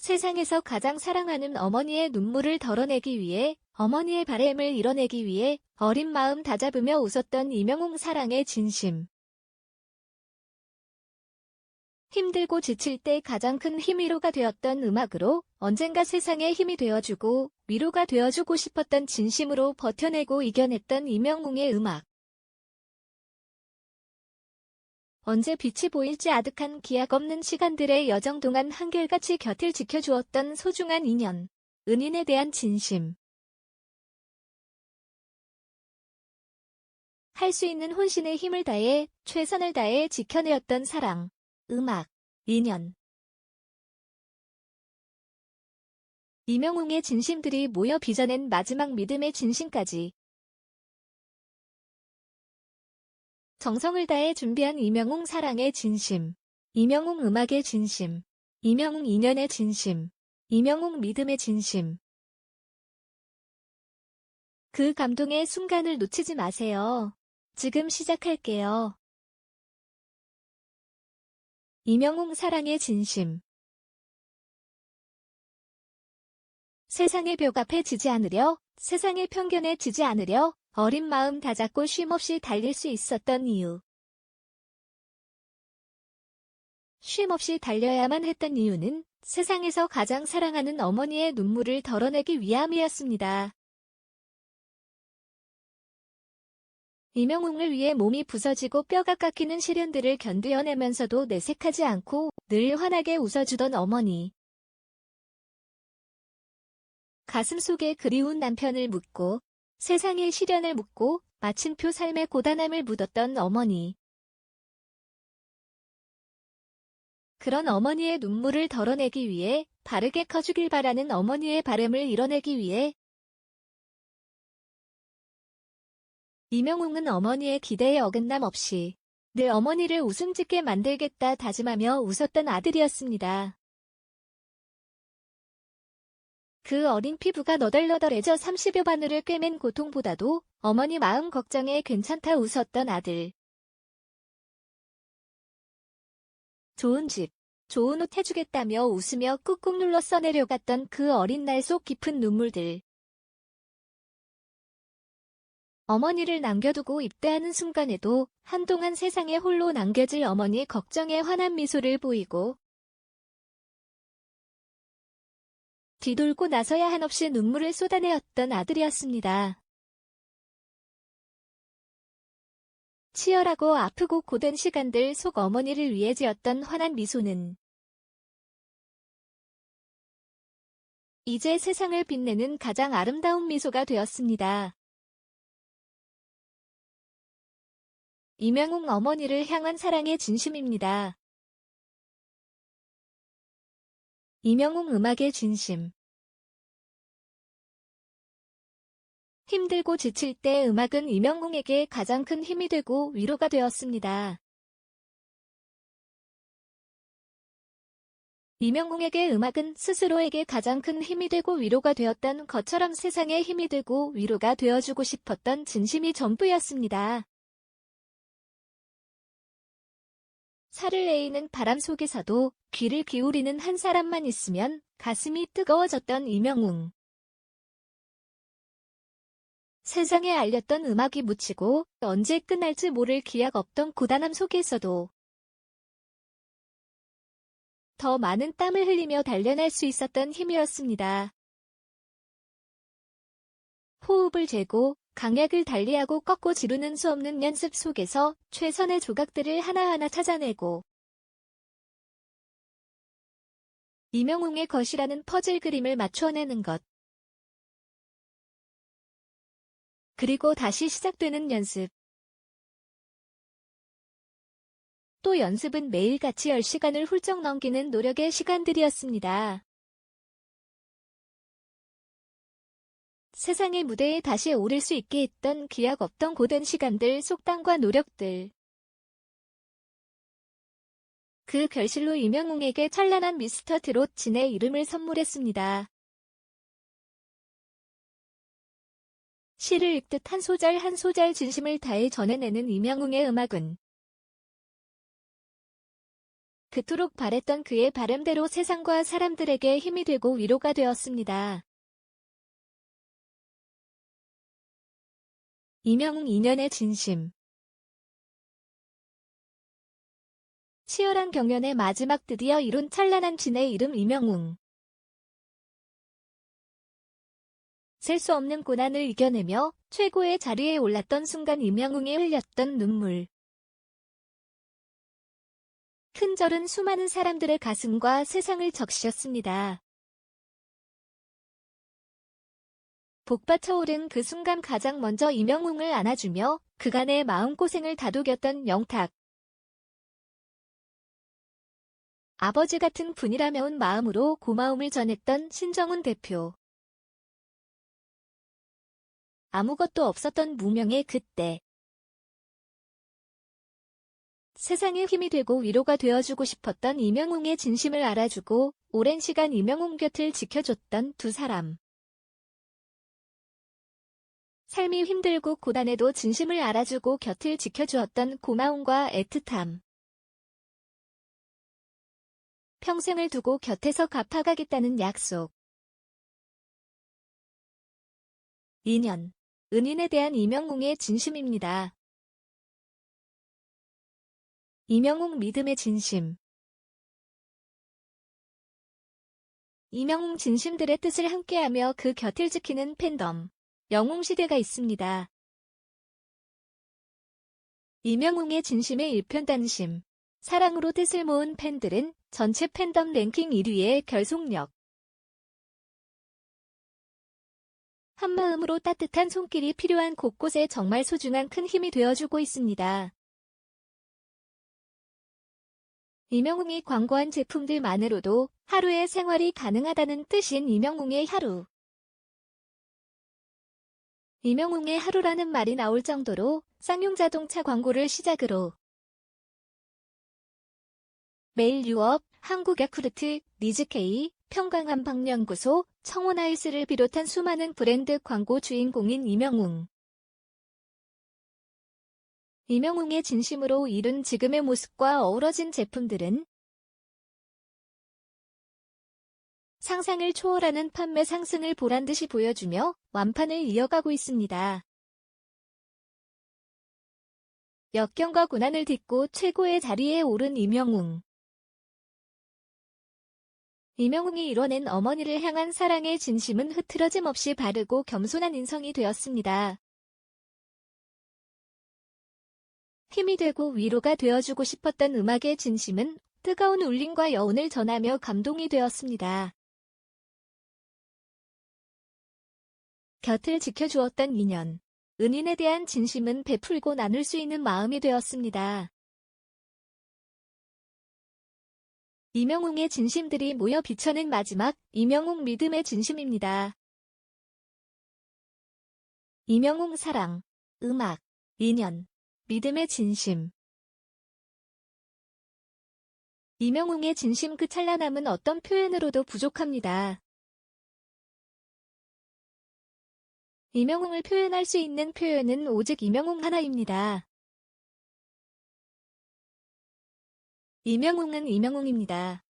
세상에서 가장 사랑하는 어머니의 눈물을 덜어내기 위해, 어머니의 바램을 이뤄내기 위해 어린 마음 다잡으며 웃었던 이명웅 사랑의 진심. 힘들고 지칠 때 가장 큰 힘위로가 되었던 음악으로 언젠가 세상에 힘이 되어주고 위로가 되어주고 싶었던 진심으로 버텨내고 이겨냈던 이명웅의 음악. 언제 빛이 보일지 아득한 기약 없는 시간들의 여정 동안 한결같이 곁을 지켜주었던 소중한 인연, 은인에 대한 진심. 할 수 있는 혼신의 힘을 다해 최선을 다해 지켜내었던 사랑, 음악, 인연. 이명웅의 진심들이 모여 빚어낸 마지막 믿음의 진심까지. 정성을 다해 준비한 이명웅 사랑의 진심, 이명웅 음악의 진심, 이명웅 인연의 진심, 이명웅 믿음의 진심. 그 감동의 순간을 놓치지 마세요. 지금 시작할게요. 이명웅 사랑의 진심. 세상의 벽 앞에 지지 않으려, 세상의 편견에 지지 않으려 어린 마음 다잡고 쉼없이 달릴 수 있었던 이유. 쉼없이 달려야만 했던 이유는 세상에서 가장 사랑하는 어머니의 눈물을 덜어내기 위함이었습니다. 이명웅을 위해 몸이 부서지고 뼈가 깎이는 시련들을 견뎌내면서도 내색하지 않고 늘 환하게 웃어주던 어머니. 가슴속에 그리운 남편을 묻고 세상의 시련을 묻고 마침표 삶의 고단함을 묻었던 어머니. 그런 어머니의 눈물을 덜어내기 위해 바르게 커주길 바라는 어머니의 바람을 이뤄내기 위해 이명웅은 어머니의 기대에 어긋남 없이 늘 어머니를 웃음 짓게 만들겠다 다짐하며 웃었던 아들이었습니다. 그 어린 피부가 너덜너덜해져 30여 바늘을 꿰맨 고통보다도 어머니 마음 걱정에 괜찮다 웃었던 아들. 좋은 집, 좋은 옷 해주겠다며 웃으며 꾹꾹 눌러 써내려갔던 그 어린 날 속 깊은 눈물들. 어머니를 남겨두고 입대하는 순간에도 한동안 세상에 홀로 남겨질 어머니 걱정에 환한 미소를 보이고 뒤돌고 나서야 한없이 눈물을 쏟아내었던 아들이었습니다. 치열하고 아프고 고된 시간들 속 어머니를 위해 지었던 환한 미소는 이제 세상을 빛내는 가장 아름다운 미소가 되었습니다. 이명웅 어머니를 향한 사랑의 진심입니다. 이명웅 음악의 진심. 힘들고 지칠 때 음악은 이명웅에게 가장 큰 힘이 되고 위로가 되었습니다. 이명웅에게 음악은 스스로에게 가장 큰 힘이 되고 위로가 되었던 것처럼 세상에 힘이 되고 위로가 되어주고 싶었던 진심이 전부였습니다. 살을 내이는 바람 속에서도 귀를 기울이는 한 사람만 있으면 가슴이 뜨거워졌던 이명웅. 세상에 알렸던 음악이 묻히고 언제 끝날지 모를 기약 없던 고단함 속에서도 더 많은 땀을 흘리며 단련할 수 있었던 힘이었습니다. 호흡을 재고 강약을 달리하고 꺾고 지르는 수 없는 연습 속에서 최선의 조각들을 하나하나 찾아내고 이명웅의 것이라는 퍼즐 그림을 맞춰내는 것. 그리고 다시 시작되는 연습. 또 연습은 매일같이 10시간을 훌쩍 넘기는 노력의 시간들이었습니다. 세상의 무대에 다시 오를 수 있게 했던 기약 없던 고된 시간들 속담과 노력들. 그 결실로 이명웅에게 찬란한 미스터 트롯 진의 이름을 선물했습니다. 시를 읽듯 한 소절 한 소절 진심을 다해 전해내는 이명웅의 음악은 그토록 바랬던 그의 바람대로 세상과 사람들에게 힘이 되고 위로가 되었습니다. 이명웅 2년의 진심. 치열한 경연의 마지막 드디어 이룬 찬란한 진의 이름 이명웅. 셀 수 없는 고난을 이겨내며 최고의 자리에 올랐던 순간 이명웅이 흘렸던 눈물. 큰 절은 수많은 사람들의 가슴과 세상을 적시었습니다. 복받쳐 오른 그 순간 가장 먼저 이명웅을 안아주며 그간의 마음고생을 다독였던 영탁. 아버지 같은 분이라 매운 마음으로 고마움을 전했던 신정훈 대표. 아무것도 없었던 무명의 그때. 세상에 힘이 되고 위로가 되어주고 싶었던 이명웅의 진심을 알아주고 오랜 시간 이명웅 곁을 지켜줬던 두 사람. 삶이 힘들고 고단해도 진심을 알아주고 곁을 지켜주었던 고마움과 애틋함. 평생을 두고 곁에서 갚아가겠다는 약속. 2년. 은인에 대한 이명웅의 진심입니다. 이명웅 믿음의 진심. 이명웅 진심들의 뜻을 함께하며 그 곁을 지키는 팬덤. 영웅시대가 있습니다. 이명웅의 진심의 일편단심. 사랑으로 뜻을 모은 팬들은 전체 팬덤 랭킹 1위의 결속력. 한마음으로 따뜻한 손길이 필요한 곳곳에 정말 소중한 큰 힘이 되어주고 있습니다. 이명웅이 광고한 제품들만으로도 하루의 생활이 가능하다는 뜻인 이명웅의 하루. 이명웅의 하루라는 말이 나올 정도로 쌍용 자동차 광고를 시작으로 매일 유업, 한국야쿠르트, 니즈케이, 평강한방연구소, 청원아이스를 비롯한 수많은 브랜드 광고 주인공인 이명웅. 이명웅의 진심으로 이룬 지금의 모습과 어우러진 제품들은 상상을 초월하는 판매 상승을 보란듯이 보여주며 완판을 이어가고 있습니다. 역경과 고난을 딛고 최고의 자리에 오른 이명웅. 이명웅이 이뤄낸 어머니를 향한 사랑의 진심은 흐트러짐 없이 바르고 겸손한 인성이 되었습니다. 힘이 되고 위로가 되어주고 싶었던 음악의 진심은 뜨거운 울림과 여운을 전하며 감동이 되었습니다. 곁을 지켜주었던 2년. 은인에 대한 진심은 베풀고 나눌 수 있는 마음이 되었습니다. 이명웅의 진심들이 모여 비춰낸 마지막 이명웅 믿음의 진심입니다. 이명웅 사랑, 음악, 인연, 믿음의 진심. 이명웅의 진심 그 찬란함은 어떤 표현으로도 부족합니다. 이명웅을 표현할 수 있는 표현은 오직 이명웅 하나입니다. 이명웅은 이명웅입니다.